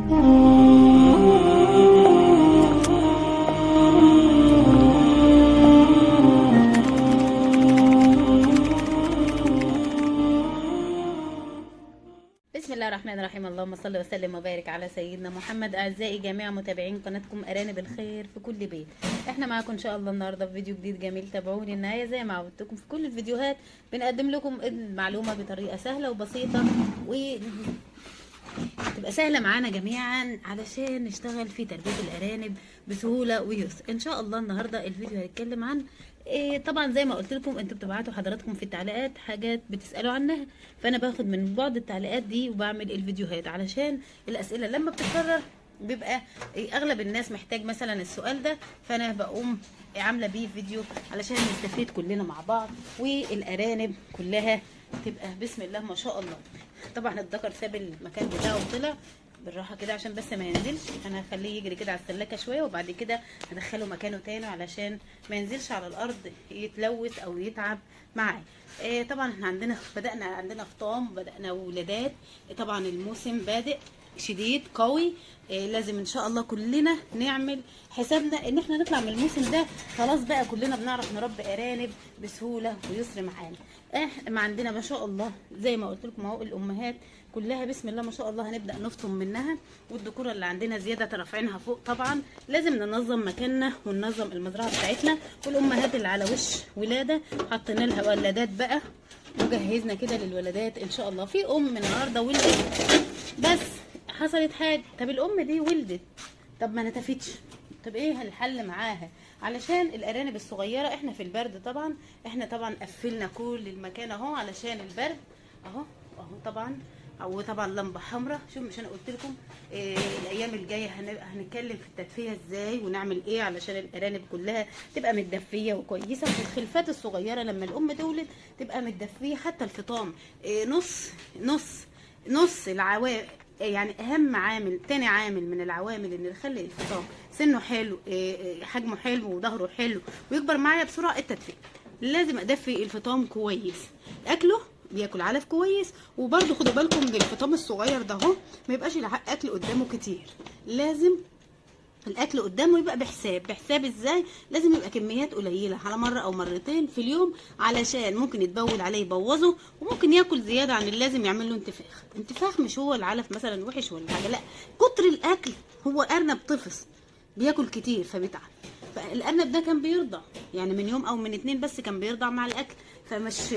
بسم الله الرحمن الرحيم. اللهم صل وسلم وبارك على سيدنا محمد. اعزائي جميع متابعين قناتكم ارانب الخير في كل بيت، احنا معاكم ان شاء الله النهارده في فيديو جديد جميل. تابعوني النهايه زي ما عودتكم في كل الفيديوهات، بنقدم لكم المعلومه بطريقه سهله وبسيطه تبقى سهله معانا جميعا علشان نشتغل في تربيه الارانب بسهوله ويسر. ان شاء الله النهارده الفيديو هيتكلم عن طبعا زي ما قلت لكم، انتوا بتبعتوا حضراتكم في التعليقات حاجات بتسالوا عنها، فانا باخد من بعض التعليقات دي وبعمل الفيديوهات علشان الاسئله لما بتتكرر بيبقى اغلب الناس محتاج مثلا السؤال ده، فانا بقوم عامله بيه فيديو علشان نستفيد كلنا مع بعض والارانب كلها تبقى بسم الله ما شاء الله. طبعا الذكر ساب المكان بتاعه وطلع بالراحه كده عشان بس ما ينزلش، انا هخليه يجري كده على السلاكه شويه وبعد كده هدخله مكانه تاني علشان ما ينزلش على الارض يتلوث او يتعب معاه. طبعا احنا عندنا فطام، بدأنا ولادات، طبعا الموسم بادئ شديد قوي. لازم ان شاء الله كلنا نعمل حسابنا ان احنا نطلع من الموسم ده خلاص بقى كلنا بنعرف نربي ارانب بسهوله ويسر معانا. ما عندنا ما شاء الله زي ما قلت لكم اهو الامهات كلها بسم الله ما شاء الله هنبدا نفطم منها، والذكوره اللي عندنا زياده رافعينها فوق. طبعا لازم ننظم مكاننا وننظم المزرعه بتاعتنا، والامهات اللي على وش ولاده حطينا لها ولادات بقى وجهزنا كده للولادات ان شاء الله. في النهارده ولدت بس حصلت حاجه، طب الام دي ولدت طب ما نتفتش، طب ايه الحل معاها؟ علشان الارانب الصغيره احنا في البرد طبعا احنا قفلنا كل المكان اهو علشان البرد اهو طبعا، او طبعا لمبه حمراء. شوف مش انا قلت لكم الايام الجايه هنتكلم في التدفئه ازاي ونعمل ايه علشان الارانب كلها تبقى متدفيه وكويسه، والخلفات الصغيره لما الام تولد تبقى متدفيه. حتى الفطام نص العوامل، يعني اهم عامل تاني عامل من العوامل اللي نخلي الفطام سنه حلو، حجمه حلو وظهره حلو ويكبر معايا بسرعه، التدفئه. لازم ادفي الفطام كويس، اكله بياكل علف كويس، وبرده خدوا بالكم من الفطام الصغير ده اهو ما يبقاش الاكل قدامه كتير، لازم الاكل قدامه يبقى بحساب ازاي؟ لازم يبقى كميات قليله على مره او مرتين في اليوم، علشان ممكن يتبول عليه يبوظه، وممكن ياكل زياده عن اللازم يعمل له انتفاخ. مش هو العلف مثلا وحش ولا حاجه، لا كتر الاكل. هو ارنب طفس بياكل كتير فبيتعب، فالارنب ده كان بيرضع يعني من يوم او من 2 بس كان بيرضع مع الاكل، فمش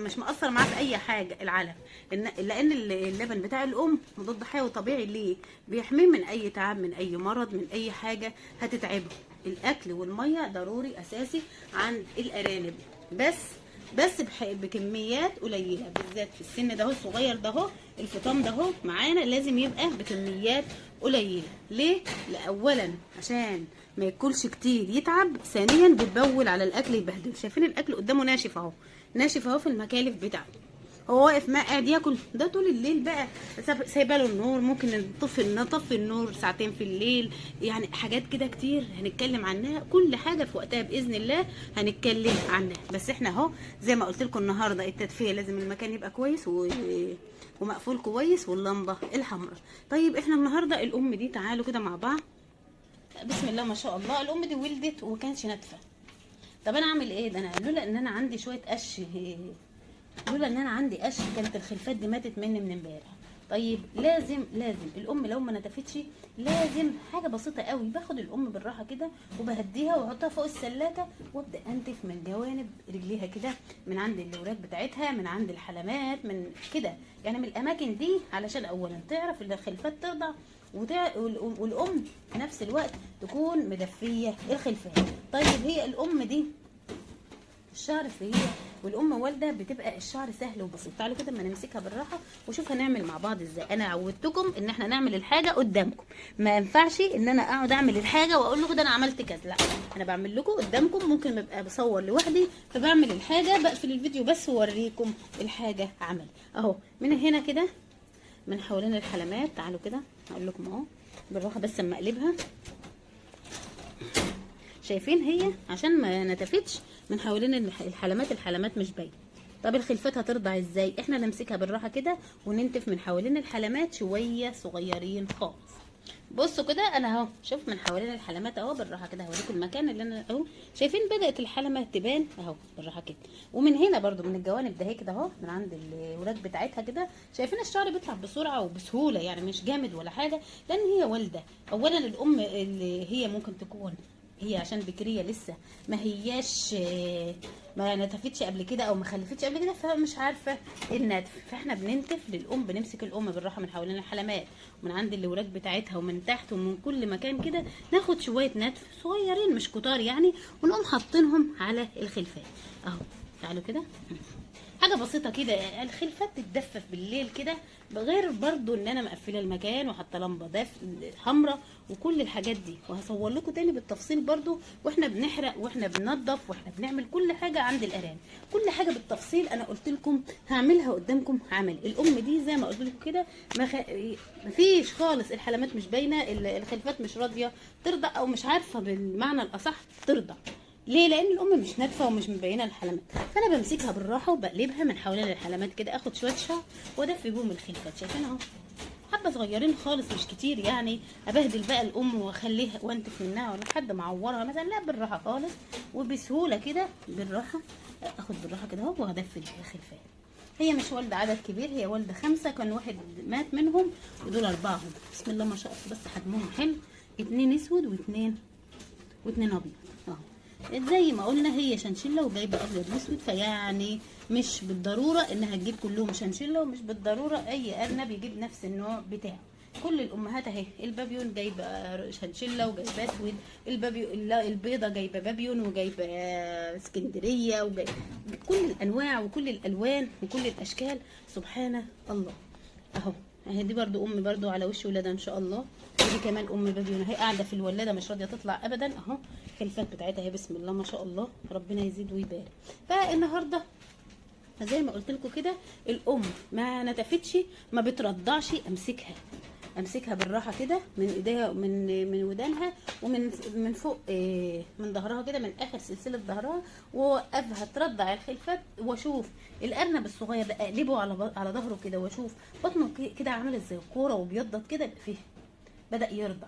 مش مأثر معاه في اي حاجه العلف، لان اللبن بتاع الام مضاد حيوي طبيعي ليه، بيحميه من اي تعب من اي مرض من اي حاجه هتتعبه. الاكل والميه ضروري اساسي عند الارانب، بس بكميات قليله، بالذات في السن ده الصغير ده الفطام ده معانا لازم يبقى بكميات قليله. ليه؟ اولا عشان ما ياكلش كتير يتعب، ثانيا بتبول على الاكل يبهدل. شايفين الاكل قدامه ناشف اهو في المكالف بتاعته، هو واقف ما قاعد ياكل ده طول الليل بقى، سايبه له النور، ممكن نطفي النور ساعتين في الليل، يعني حاجات كده كتير هنتكلم عنها، كل حاجه في وقتها باذن الله هنتكلم عنها. بس احنا اهو زي ما قلت لكم النهارده التدفئه لازم المكان يبقى كويس ومقفول كويس واللمبه الحمراء. طيب احنا النهارده الام دي تعالوا كده مع بعض بسم الله ما شاء الله، الام دي ولدت وكانش ناتفه. طب انا اعمل ايه؟ ده انا لولا ان انا عندي شويه قش، كانت الخلفات دي ماتت مني من امبارح. طيب لازم الام لو ما نتفتش لازم حاجه بسيطه قوي، باخد الام بالراحه كده وبهديها واحطها فوق السلاكه وابدا انتف من جوانب رجليها كده، من عند اللوراك بتاعتها، من عند الحلمات، من كده يعني من الاماكن دي، علشان اولا تعرف ان الخلفات ترضع والام في نفس الوقت تكون مدفيه الخلفات. طيب هي الام دي الشعر فيه والام والده بتبقى الشعر سهل وبسيط. تعالوا كده اما نمسكها بالراحه وشوف هنعمل مع بعض ازاي. انا عودتكم ان احنا نعمل الحاجه قدامكم، ما ينفعش ان انا اقعد اعمل الحاجه واقول لكم ده انا عملت كذا، لا انا بعمل لكم قدامكم، ممكن ابقى بصور لوحدي فبعمل الحاجه بقفل الفيديو بس واوريكم الحاجه عمل اهو من هنا كده من حوالين الحلمات. تعالوا كده هقول لكم اهو بالراحه بس اما اقلبها، شايفين هي عشان ما نتفتش من حوالين الحلمات مش باينه طب الخلفات هترضع ازاي؟ احنا نمسكها بالراحه كده وننتف من حوالين الحلمات شويه صغيرين خالص. بصوا كده انا اهو، شوف من حوالين الحلمات اهو بالراحه كده، هوريكم المكان اللي انا اهو. شايفين بدات الحلمه تبان اهو بالراحه كده، ومن هنا برده من الجوانب ده كده اهو، من عند الوراك بتاعتها كده. شايفين الشعر بيطلع بسرعه وبسهوله، يعني مش جامد ولا حاجه، لان هي والده. اولا الام اللي هي ممكن تكون هي عشان بكريه لسه ما هياش ما نتفتش قبل كده او ما خلفتش قبل كده، فمش عارفه النتف. فاحنا بننتف للام، بنمسك الام بالراحه من حوالين الحلمات ومن عند الوراك بتاعتها ومن تحت ومن كل مكان كده، ناخد شويه نتف صغيرين مش كتار يعني، ونقوم حاطينهم على الخلفات اهو. تعالوا كده، حاجه بسيطه كده. الخلفات تتدفف بالليل كده، بغير برضو ان انا مقفله المكان وحاطه لمبه حمراء وكل الحاجات دي. وهصور لكم تاني بالتفصيل برضو، واحنا بنحرق واحنا بننضف واحنا بنعمل كل حاجه عند الارانب، كل حاجه بالتفصيل. انا قلت لكم هعملها قدامكم عمل. الام دي زي ما قلت لكم كده مفيش خالص، الحلمات مش باينه، الخلفات مش راضيه ترضع او مش عارفه بالمعنى الاصح ترضع. ليه؟ لان الام مش ناتفه ومش مبينه الحلمات. فانا بمسكها بالراحه وبقلبها من حوالين الحلمات كده، اخد شويه شعر وادفي بيهم الخلفات. شايفين اهو، حبه صغيرين خالص مش كتير يعني. ابهدل بقى الام واخليها وانتف منها ولا حد معورها مثلا، لا، بالراحه خالص وبسهوله كده بالراحه. اخد بالراحه كده اهو وهدفي الخلفات. هي مش والده عدد كبير، هي والده 5، كان واحد مات منهم ودول 4 هم. بسم الله ما شاء الله، بس حجمهم حلو، 2 اسود واتنين ابيض اهو. زي ما قلنا هي شنشله وجايبه ابيض واسود، فيعني مش بالضروره انها تجيب كلهم شنشله، ومش بالضروره اي ارنب يجيب نفس النوع بتاعه. كل الامهات اهي، البابيون جايبه شنشله وجايبه اسود، البيضه جايبه بابيون وجايبه اسكندريه، وجايبه كل الانواع وكل الالوان وكل الاشكال. سبحان الله اهو. اهي دي برضو ام برضو على وش ولادها ان شاء الله. ودي كمان ام بابيون اهي قاعده في الولاده مش راضيه تطلع ابدا اهو. الخلفات بتاعتها اهي بسم الله ما شاء الله، ربنا يزيد ويبارك. فالنهارده زي ما قلت لكم كده، الام ما نتفتش ما بترضعش، امسكها بالراحه كده من ايديها، من ودانها، ومن فوق من ظهرها كده، من اخر سلسله ظهرها، واوقفها ترضع الخلفات. واشوف الارنب الصغير ده اقلبه على ظهره كده، واشوف بطنه كده عامله زي الكوره وبيضت كده، فيه بدا يرضع.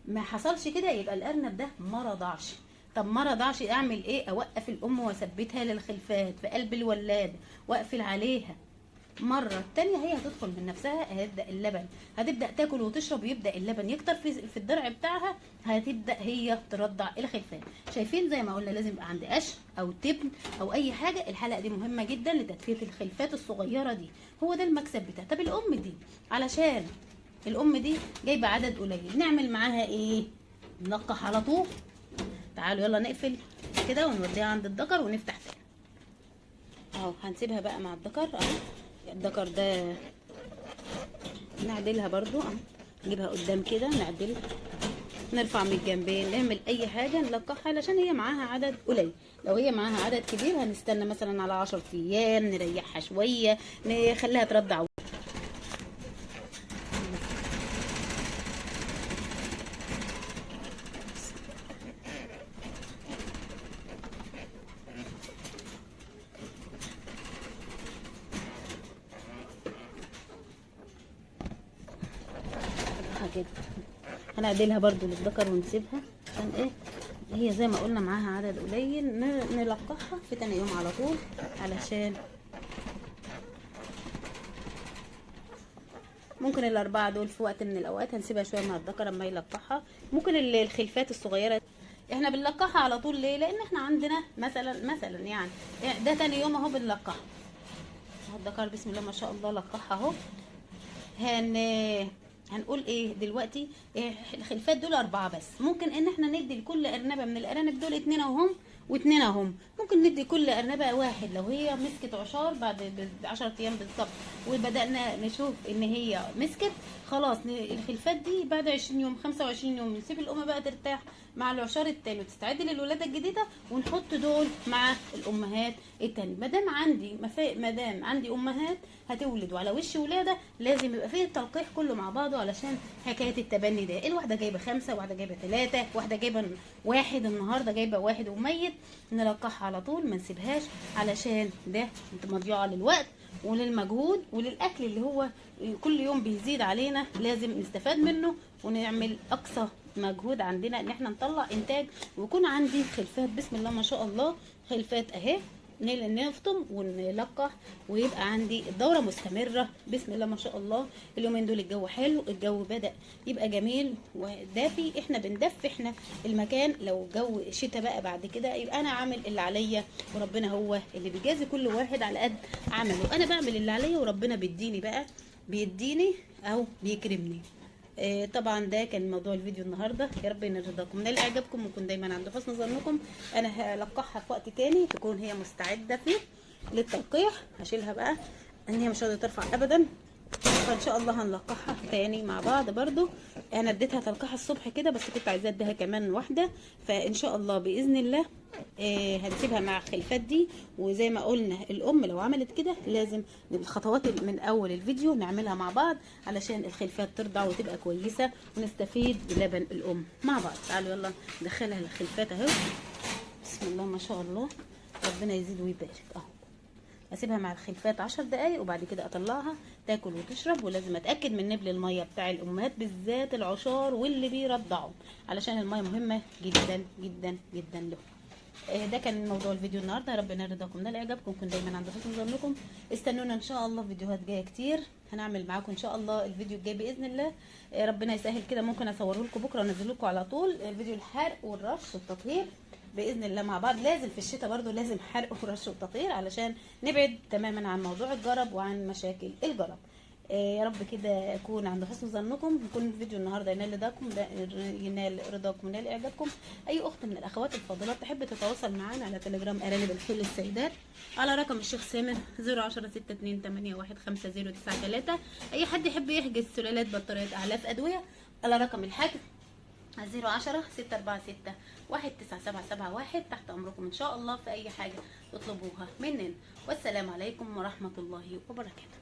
ما حصلش كده يبقى الارنب ده ما رضعش. طب ما رضعش اعمل ايه؟ اوقف الام واثبتها للخلفات في قلب الولاده واقفل عليها. مره التانية هي هتدخل من نفسها، هيبدا اللبن، هتبدا تاكل وتشرب، ويبدا اللبن يكتر في الضرع بتاعها، هتبدا هي ترضع الخلفات. شايفين زي ما قلنا لازم يبقى عند قش او تبن او اي حاجه. الحلقه دي مهمه جدا لتدفئه الخلفات الصغيره دي، هو ده المكسب بتاعها. طب الام دي، علشان الام دي جايبه عدد قليل، نعمل معاها ايه؟ نلقح على طول. تعالوا يلا نقفل كده ونوديها عند الذكر ونفتح تاني اهو. هنسيبها بقى مع الذكر اهو. الذكر ده نعدلها برضو اهو، نجيبها قدام كده نعدلها، نرفع من الجنبين، نعمل اي حاجه نلقحها علشان هي معاها عدد قليل. لو هي معاها عدد كبير هنستنى مثلا على 10 ايام، نريحها شويه، نخليها ترضع. كده هنعدلها برضو للذكر ونسيبها عشان ايه، هي زي ما قلنا معاها عدد قليل، نلقحها في تاني يوم على طول. علشان ممكن الاربعه دول في وقت من الاوقات هنسيبها شويه مع الذكر اما يلقحها. ممكن الخلفات الصغيره احنا بنلقحها على طول. ليه؟ لان احنا عندنا مثلا يعني ده تاني يوم اهو بنلقحها اهو. الذكر بسم الله ما شاء الله لقحها اهو. هنقول ايه دلوقتي؟ الخلفات دول 4 بس. ممكن ان احنا ندي لكل ارنبه من الارانب دول 2 اهم و2 اهم. ممكن ندي كل ارنبه 1 لو هي مسكت عشار بعد 10 ايام بالظبط، وبدانا نشوف ان هي مسكت خلاص. الخلفات دي بعد 20 يوم 25 يوم نسيب الام بقى ترتاح مع العشار التاني وتستعد للولاده الجديده، ونحط دول مع الامهات التاني. مادام عندي امهات هتولد وعلى وش ولاده، لازم يبقى فيه التلقيح كله مع بعضه، علشان حكايه التبني ده. الواحده جايبه 5، واحده جايبه 3، واحده جايبه 1، النهارده جايبه 1 وميت، نلقحها على طول، ما نسيبهاش، علشان ده مضيعه للوقت وللمجهود وللاكل اللي هو كل يوم بيزيد علينا، لازم نستفاد منه ونعمل اقصى مجهود عندنا ان احنا نطلع انتاج. ويكون عندي خلفات بسم الله ما شاء الله، خلفات اهي نفطم ونلقح، ويبقى عندي الدوره مستمره بسم الله ما شاء الله. اليومين دول الجو حلو، الجو بدأ يبقى جميل ودافي، احنا بندفي احنا المكان. لو جو شتاء بقى بعد كده يبقى انا عامل اللي عليا، وربنا هو اللي بيجازي كل واحد على قد عمله. انا بعمل اللي عليا وربنا بيديني بقى، بيديني او بيكرمني. طبعا ده كان موضوع الفيديو النهارده، يا رب يرضاكم نال اعجابكم ويكون دايما عند حسن ظنكم. انا هلقحها في وقت تاني تكون هي مستعده فيه للتلقيح، هشيلها بقى ان هي مش قادره ترفع ابدا، فان شاء الله هنلقحها تاني مع بعض. برضو انا اديتها تلقيح الصبح كده، بس كنت عايزه اديها كمان واحده، فان شاء الله باذن الله هنسيبها مع الخلفات دي. وزي ما قلنا الام لو عملت كده لازم الخطوات من اول الفيديو نعملها مع بعض علشان الخلفات ترضع وتبقى كويسه ونستفيد بلبن الام مع بعض. تعالوا يلا ندخلها للخلفات اهو، بسم الله ما شاء الله، ربنا يزيد ويبارك. اهو اسيبها مع الخلفات 10 دقايق وبعد كده اطلعها تاكل وتشرب. ولازم اتاكد من نبل الميه بتاع الامهات بالذات العشار واللي بيرضعوا، علشان الميه مهمه جدا جدا جدا له. ده كان موضوع الفيديو النهارده، ربنا يرضاكم نال اعجابكم، كن دايما عند حسن ظنكم. استنونا ان شاء الله فيديوهات جايه كتير، هنعمل معاكم ان شاء الله الفيديو الجاي باذن الله. ربنا يسهل كده، ممكن اصوره لكم بكره وانزله لكم على طول الفيديو الحرق والرش والتطهير باذن الله مع بعض. لازم في الشتاء برضو لازم حرق ورش وتطهير علشان نبعد تماما عن موضوع الجرب وعن مشاكل الجرب. يا رب كده اكون عند حسن ظنكم، يكون الفيديو النهارده ينال رضاكم ونال اعجابكم. اي اخت من الاخوات الفاضلات تحب تتواصل معانا على تليجرام ارانب الخيل السيدات على رقم الشيخ سامر 01062815093. اي حد يحب يحجز سلالات بطاريات اعلاف ادويه على رقم الحجز 010-646-19771. تحت امركم ان شاء الله في اي حاجه تطلبوها مننا. والسلام عليكم ورحمه الله وبركاته.